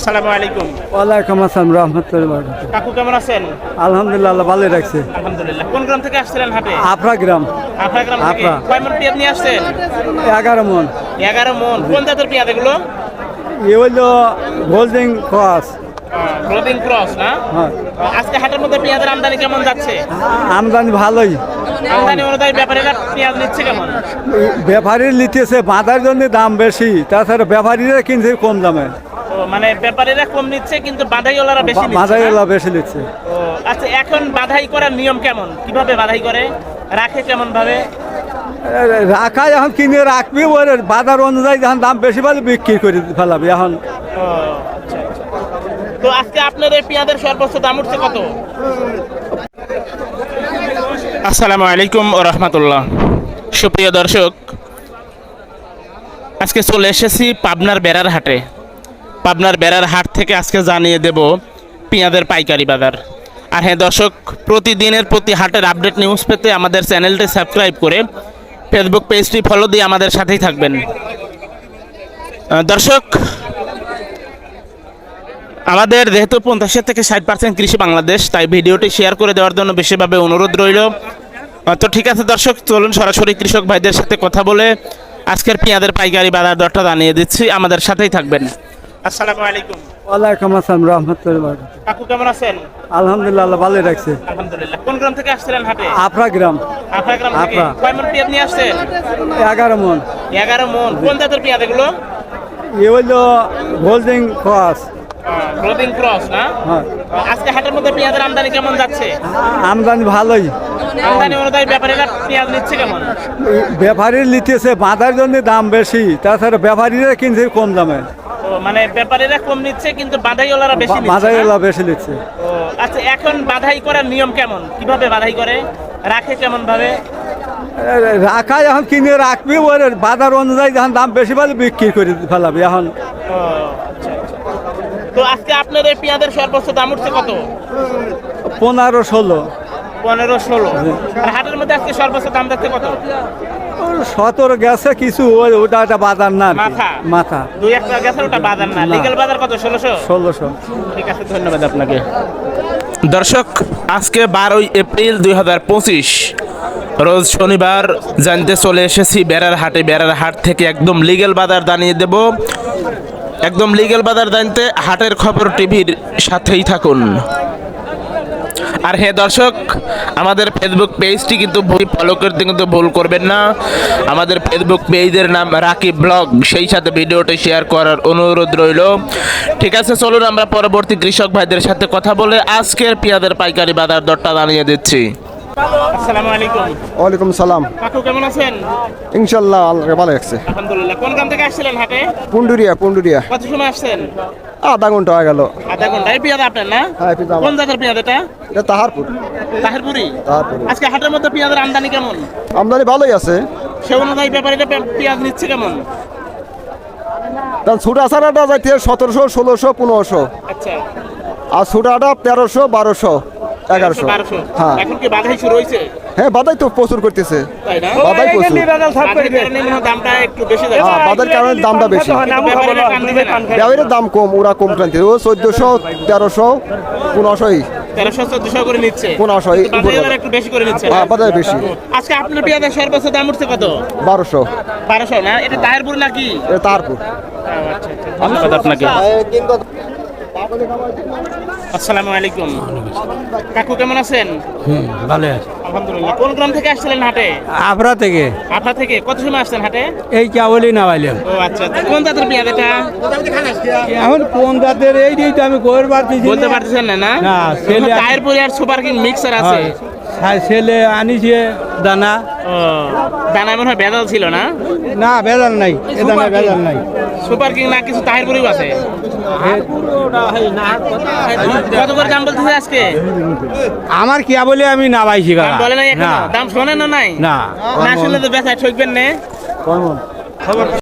আসসালামু আলাইকুম। ওয়ালাইকুম আসসালাম রহমতুল্লাহ। কাকু কেমন আছেন? আলহামদুলিল্লাহ, আল্লাহ ভালো রাখছে। আলহামদুলিল্লাহ। কোন গ্রাম থেকে আসছিলেন হাটে? আফরা গ্রাম। আপনার গ্রাম থেকে আফরা। কয় মন পেঁয়াজ নিয়ে আসছেন? 11 মন। 11 মন। কোন জাতের পেঁয়াজ এগুলো? এ হইলো গোল্ডেন ক্রস। গ্লোবিং ক্রস না? হ্যাঁ, আজকে হাটের মধ্যে পেঁয়াজের আমদানি কেমন যাচ্ছে? আমদানি ভালোই। আমদানি অনুযায়ী ব্যাপারীরা পেঁয়াজ নিচ্ছে কেমন? ব্যাপারী নিতেছে, বাঁধার জন্য দাম বেশি, তাছাড়া ব্যাপারীরা কিনছে কম দামে। মানে ব্যাপারীরা কম নিচ্ছে কিন্তু বাঁধাইওয়ালারা বেশি নিচ্ছে। বাঁধাইওয়ালা বেশি নিচ্ছে। আচ্ছা, এখন বাঁধাই করার নিয়ম কেমন? কিভাবে বাঁধাই করে? রাখে কেমন ভাবে? রাখা এখন কিনে রাখবি, ওর বাজার অনুযায়ী যখন দাম বেশি পাবে বিক্রি করে ফেলাবি এখন। আচ্ছা। তো আজকে আপনার এই পেঁয়াজের সর্বোচ্চ দাম উঠছে কত? আসসালামু আলাইকুম ওয়া রাহমাতুল্লাহ। সুপ্রিয় দর্শক, আজকে চলে এসেছি পাবনার বেড়ার হাটে। পাবনার বেড়ার হাট থেকে আজকে জানিয়ে দেব পেঁয়াজের পাইকারি বাজার। আর হ্যাঁ দর্শক, প্রতিদিনের প্রতি হাটের আপডেট নিউজ পেতে আমাদের চ্যানেলটি সাবস্ক্রাইব করে ফেসবুক পেজটি ফলো দিয়ে আমাদের সাথেই থাকবেন। দর্শক, আমাদের যেহেতু 50 থেকে 60% কৃষি বাংলাদেশ, তাই ভিডিওটি শেয়ার করে দেওয়ার জন্য বেশিভাবে অনুরোধ রইল। তো ঠিক আছে দর্শক, চলুন সরাসরি কৃষক ভাইদের সাথে কথা বলে আজকের পেঁয়াজের পাইকারি বাজার দরটা জানিয়ে দিচ্ছি। আমাদের সাথেই থাকবেন। আসসালামু আলাইকুম। ওয়ালাইকুম আসসালাম রহমতুল্লাহ। কাকু কেমন আছেন? আলহামদুলিল্লাহ, আল্লাহ ভালো রাখছে। আলহামদুলিল্লাহ। কোন গ্রাম থেকে আসছিলেন হাটে? আফরা গ্রাম। আপনার গ্রাম থেকে আফরা। কয় মন পেঁয়াজ নিয়ে আসছেন? 11 মন। 11 মন। কোন জাতের পেঁয়াজ এগুলো? এ হইলো গোল্ডেন ক্রস। গ্লোবিং ক্রস না? হ্যাঁ, আজকে হাটের মধ্যে পেঁয়াজের আমদানি কেমন যাচ্ছে? আমদানি ভালোই। আমদানি অনুযায়ী ব্যাপারীরা পেঁয়াজ নিচ্ছে কেমন? ব্যাপারী নিতেছে, বাঁধার জন্য দাম বেশি, তাছাড়া ব্যাপারীরা কিনছে কম দামে। মানে ব্যাপারীরা কম নিচ্ছে কিন্তু বাঁধাইওয়ালারা বেশি নিচ্ছে না? বাঁধাইওয়ালা বেশি নিচ্ছে। আচ্ছা, এখন বাঁধাই করার নিয়ম কেমন? কিভাবে বাঁধাই করে? রাখে কেমন ভাবে? রাখা এখন কিনে রাখবি, ওর বাজার অনুযায়ী যখন দাম বেশি পাবে বিক্রি করে ফেলাবি এখন। আচ্ছা। তো আজকে আপনার এই পেঁয়াজের সর্বোচ্চ দাম উঠছে কত? 15-16। 15-16। আর হাটের মধ্যে আজকে সর্বোচ্চ দাম যাচ্ছে কত? 17 গেছে কিছু, ওটা একটা বাজার না আর কি। মাথা 2-1 গেছে, ওটা বাজার না। লিগ্যাল বাজার কত? 1600। ঠিক আছে, ধন্যবাদ আপনাকে। দর্শক, আজকে 12 এপ্রিল 2025 রোজ শনিবার জানতে চলে এসেছি বেড়ার হাটে। বেড়ার হাট থেকে একদম লিগ্যাল বাজার জানিয়ে দেব। একদম লিগ্যাল বাজার জানতে হাটের খবর টিভির সাথেই থাকুন। আর হ্যাঁ দর্শক, আমাদের ফেসবুক পেজটি কিন্তু ফলো করতে কিন্তু ভুল করবেন না। আমাদের ফেসবুক পেজের নাম রাকিব ব্লগ, সেই সাথে ভিডিওটি শেয়ার করার অনুরোধ রইল। ঠিক আছে, চলুন আমরা পরবর্তী কৃষক ভাইদের সাথে কথা বলে আজকের পেঁয়াজের পাইকারি বাজার দরটা জানিয়ে দিচ্ছি। আসসালামু আলাইকুম। ওয়ালাইকুম সালাম। কাকু কেমন আছেন? ইনশাল্লাহ আল্লাহ ভালো রাখছে। আলহামদুলিল্লাহ। কোন গ্রাম থেকে আসছিলেন হাটে? পুন্ডুরিয়া। কত সময় আসছেন? আধা ঘন্টা হয়ে গেল। আধা ঘন্টা। এই পেঁয়াজ আপনার না? হ্যাঁ, পেঁয়াজ আমার। কোন জাতের পেঁয়াজ এটা? এটা তাহারপুর। তাহেরপুরি। তাহারপুর। আজকে হাটের মধ্যে পেঁয়াজের আমদানি কেমন? আমদানি ভালোই আছে। সে অনুযায়ী ব্যাপারীরা পেঁয়াজ নিচ্ছে কেমন? ছোট আসারাটা যাইতে 1700, 1600, 1500। আচ্ছা। আর ছোটাটা 1300, 1200, 1100। 1200। হ্যাঁ। এখন কি বাধাই শুরু হয়েছে? হ্যাঁ, বাদাই তো প্রচুর করতেছে। তাই না? বাদাই প্রচুর। বাধার কারণে মনে হয় দামটা একটু বেশি যাচ্ছে। হ্যাঁ, বাদার কারণে দামটা বেশি। ব্যাপারীরা টান দিবে না। ব্যবহারের দাম কম, ওরা কম টানতে। ও 1400, 1300, 1500, 1300-1400 করে নিচ্ছে। 1500 এই উপরে। বাধাইওয়ালা একটু বেশি করে নিচ্ছে। হ্যাঁ, বাদাই বেশি। আজকে আপনার পেঁয়াজের সর্বোচ্চ দাম উঠছে কত? 1200। 1200 না? এটা তাহেরপুর নাকি? এটা তাহারপুর। আচ্ছা। ধন্যবাদ আপনাকে। আসসালামু আলাইকুম। কাকু কেমন আছেন? ভালো আছে। আলহামদুলিল্লাহ। কোন গ্রাম থেকে আসছিলেন হাটে? আফরা থেকে। আপনার থেকে কত সময় আসছেন হাটে? এই কেবলই নামাইলাম। ও আচ্ছা। কোন জাতের পেঁয়াজ এটা? এখন কোন জাতের এই তো আমি কইর পারতেছি বলতে পারতেছেন না? না, ছেলে তাহেরপুরি আর সুপার কিং মিক্সার আছে। ছেলে আনিছে দানা। ও, দানা মনে হয় ভেজাল ছিল না? না, ভেজাল নাই, এ দানা ভেজাল নাই। সুপার কিং না, কিছু তাহেরপুরিও আছে। কত করে দাম বলতেছে আজকে? আমার কি বলে আমি না পাইছি দাম বলে নাই এখনো? দাম শোনেন না? নাই না না শুনলে তো বেচা ঠকবেন না।